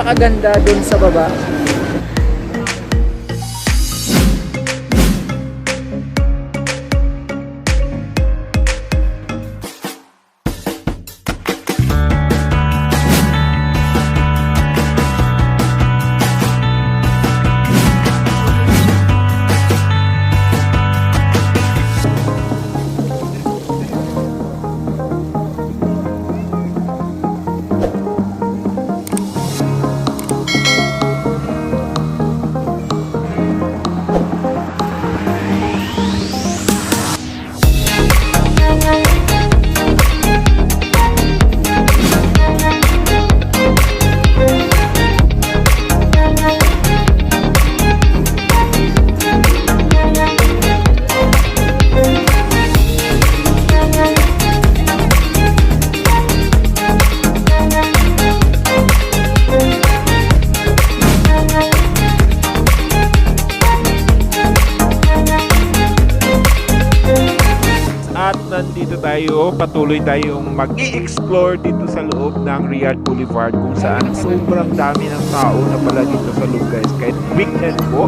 napakaganda dun sa baba. Nandito tayo, patuloy tayong mag-i-explore dito sa loob ng Riyadh Boulevard, kung saan sobrang dami ng tao na pala dito sa loob, guys. Kahit weekend po,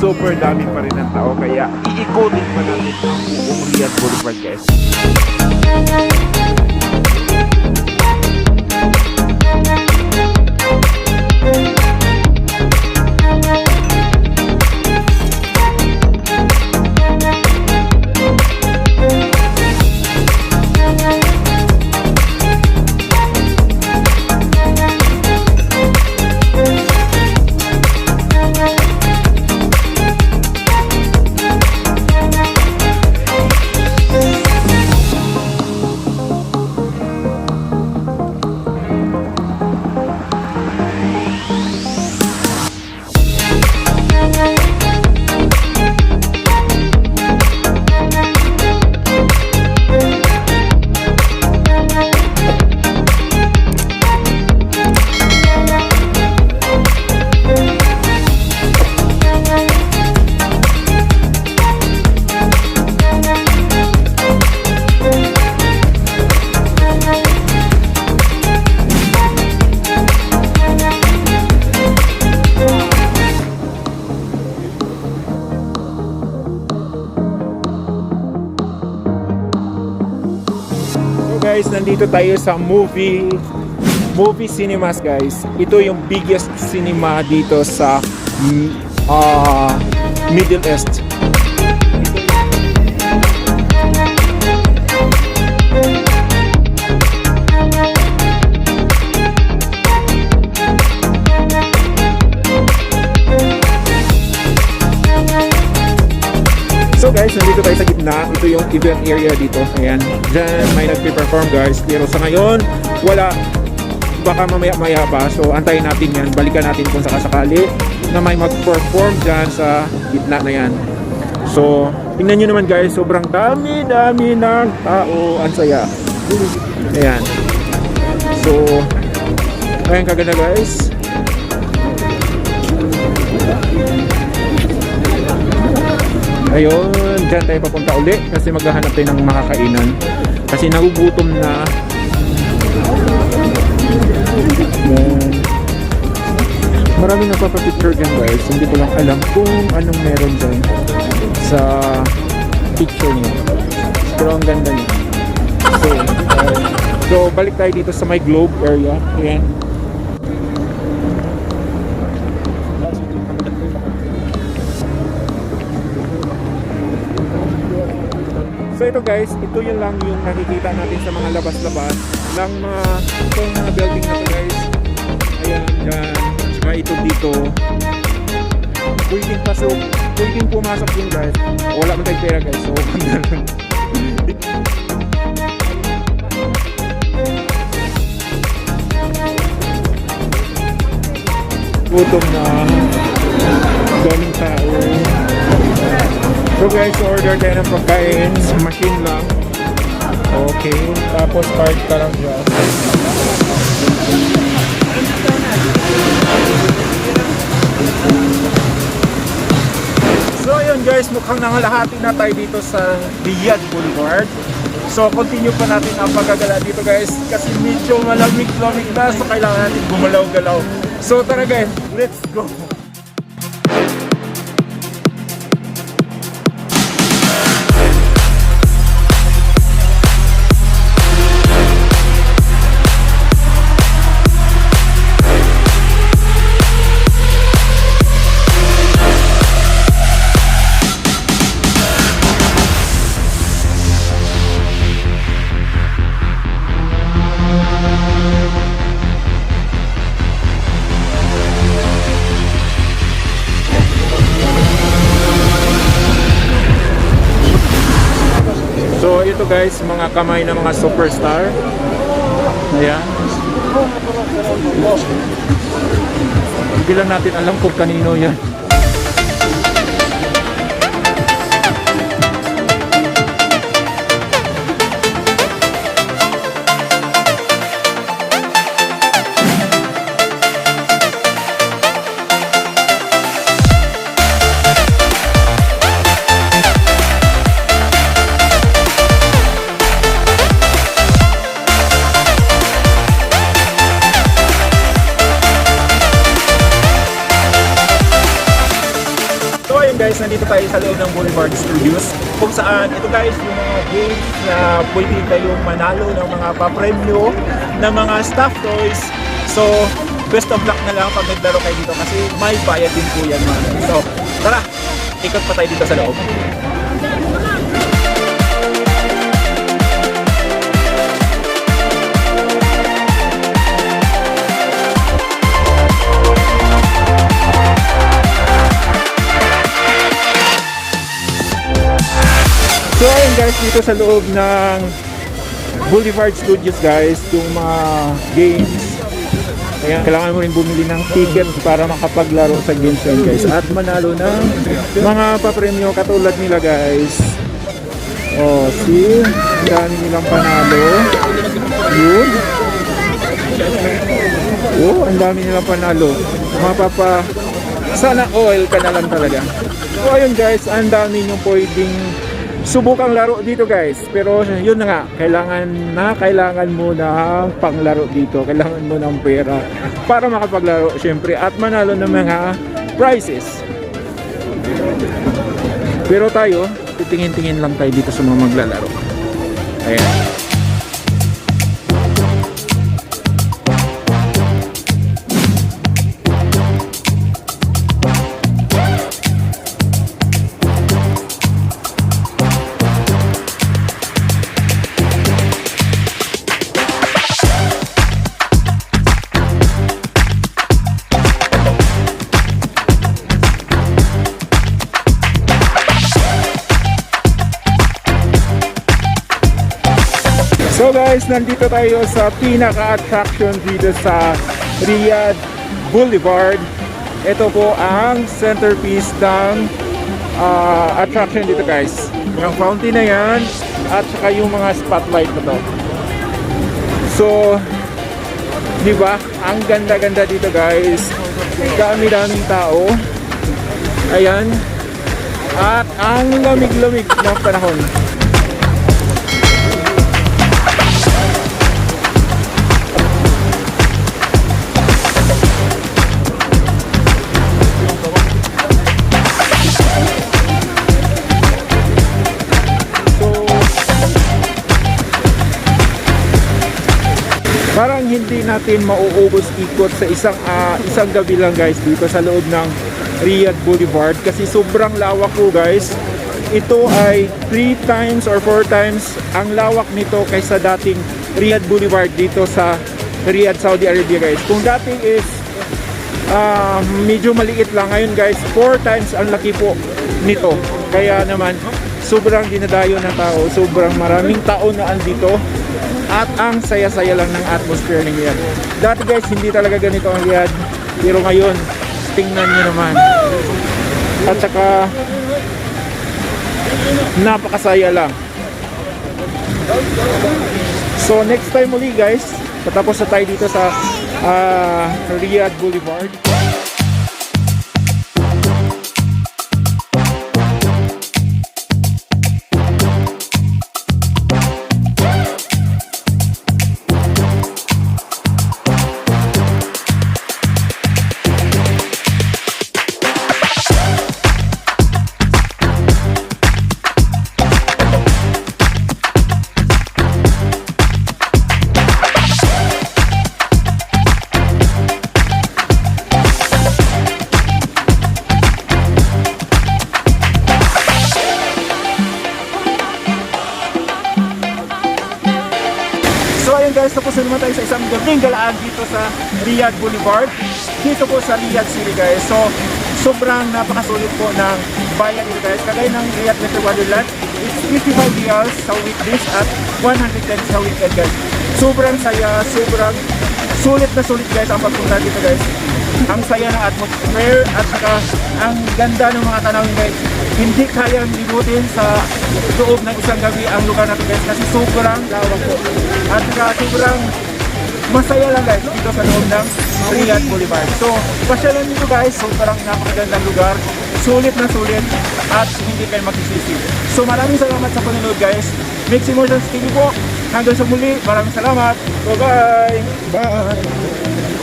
super dami pa rin ng tao, kaya iikotin pa natin ang buong Riyadh Boulevard, guys. Guys, nandito tayo sa movie cinemas, guys. Ito yung biggest cinema dito sa Middle East. So guys, nandito tayo sa gitna. Ito yung event area dito. Ayan, dyan may nagpe-perform, guys. Pero sa ngayon, wala. Baka mamaya-maya pa. So antayin natin yan. Balikan natin kung sakasakali na may mag-perform dyan sa gitna na yan. So, tingnan nyo naman, guys. Sobrang dami-dami ng tao. Ang saya. Ayan. So, ayan kaganda, guys. Ayun, dyan tayo papunta uli kasi maghahanap tayo ng makakainan kasi nagugutom na. Yan. Maraming nagpapapicture dyan, guys. Hindi ko lang alam kung anong meron dyan sa picture niyo, pero ang ganda niya. So balik tayo dito sa my globe area. Ayan. So ito, guys, ito yun lang yung nakikita natin sa mga labas-labas ng itong mga building na to, guys. Ayan, dyan. Saka ito dito. Pwedeng pasok, pwedeng pumasok yun, guys. Wala man tayong pera, guys. So, gutom na. Daming tao. So guys, order tayo ng pagkain. Machine lang. Okay. Tapos card ka lang dyan. So ayun, guys, mukhang nangalahati na tayo dito sa Riyadh Boulevard. So continue pa natin ang paggagala dito, guys, kasi medyo malamig-lamig na, so kailangan natin gumalaw-galaw. So tara guys, let's go. So ito guys, mga kamay ng mga superstar. Ayan. Hindi lang natin alam kung kanino yan. Guys, nandito tayo sa loob ng Boulevard Studios kung saan ito guys yung mga games na pwede kayong manalo ng mga papremyo ng mga stuffed toys. So best of luck na lang pag naglaro kayo dito kasi may bayad din po yan man. So tara, ikot pa tayo dito sa loob. So ayun guys, dito sa loob ng Boulevard Studios guys, yung mga games. Ayan, kailangan mo rin bumili ng ticket para makapaglaro sa games yan guys. At manalo ng mga papremyo katulad nila guys. Oh, see? Ang dami nilang panalo. Yun. Oh, ang dami nilang panalo. Mapapa... Sana oil ka na lang talaga. So ayun guys, ang dami nyo pwedeng subukang laro dito guys, pero yun na nga, kailangan mo ng panglaro dito, kailangan mo ng pera para makapaglaro syempre at manalo ng mga prizes. Pero tayo, titingin-tingin lang tayo dito sa mga maglalaro. Ayan. So guys, nandito tayo sa pinaka-attraction dito sa Riyadh Boulevard. Ito po ang centerpiece ng attraction dito guys. Yung fountain na yan at saka yung mga spotlight na to. So, di ba? Ang ganda-ganda dito guys. Dami-daming tao. Ayan. At ang lamig-lamig ng panahon. Parang hindi natin mauubos ikot sa isang gabi lang guys dito sa loob ng Riyadh Boulevard kasi sobrang lawak po guys. Ito ay 3 times or 4 times ang lawak nito kaysa dating Riyadh Boulevard dito sa Riyadh, Saudi Arabia guys. Kung dating is medyo maliit lang, ngayon guys 4 times ang laki po nito. Kaya naman sobrang dinadayo ng tao, sobrang maraming tao na andito. At ang saya-saya lang ng atmosphere ng Riyadh. Dati guys, hindi talaga ganito ang Riyadh. Pero ngayon, tingnan nyo naman. At saka, napakasaya lang. So, next time muli guys, patapos na tayo dito sa Riyadh Boulevard. Isa naman tayo sa isang gabing galaan dito sa Riyadh Boulevard. Dito po sa Riyadh City guys. So, sobrang napakasulit po ng bayan dito guys. Kagaya ng Riyadh Metro Wonderland, it's 55 riyals sa weekdays at 110 sa weekend guys. Sobrang saya, sobrang sulit na sulit guys ang pagpunta dito guys. Ang saya ng atmosphere at saka ang ganda ng mga tanawin guys. Hindi kayang libutin sa loob ng isang gabi ang lugar natin guys kasi sobrang lawak po. At saka sobrang masaya lang guys dito sa loob ng Riyadh Boulevard. So, pasyalan nyo guys, sobrang napakagandang lugar. Sulit na sulit at hindi kayo magsisisi. So, maraming salamat sa panonood guys. Mixed Emotions TV po. Hanggang sa muli, maraming salamat. Bye-bye! Bye!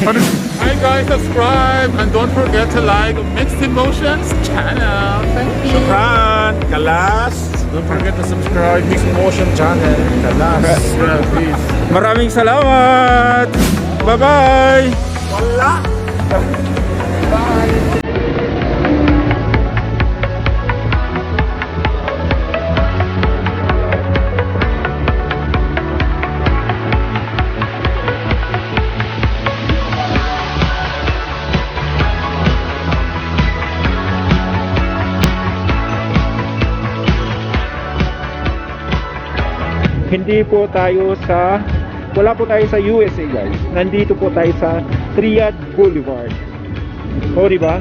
Hi guys, subscribe and don't forget to like Mixed Emotions channel. Thank you. Shukran! Kalas! Don't forget to subscribe Mixed Emotion channel. Kalas. Yeah, please. Maraming salamat! Bye-bye! Wala. Bye. Hindi po tayo sa wala po tayo sa USA guys. Nandito po tayo sa Riyadh Boulevard. O, di ba?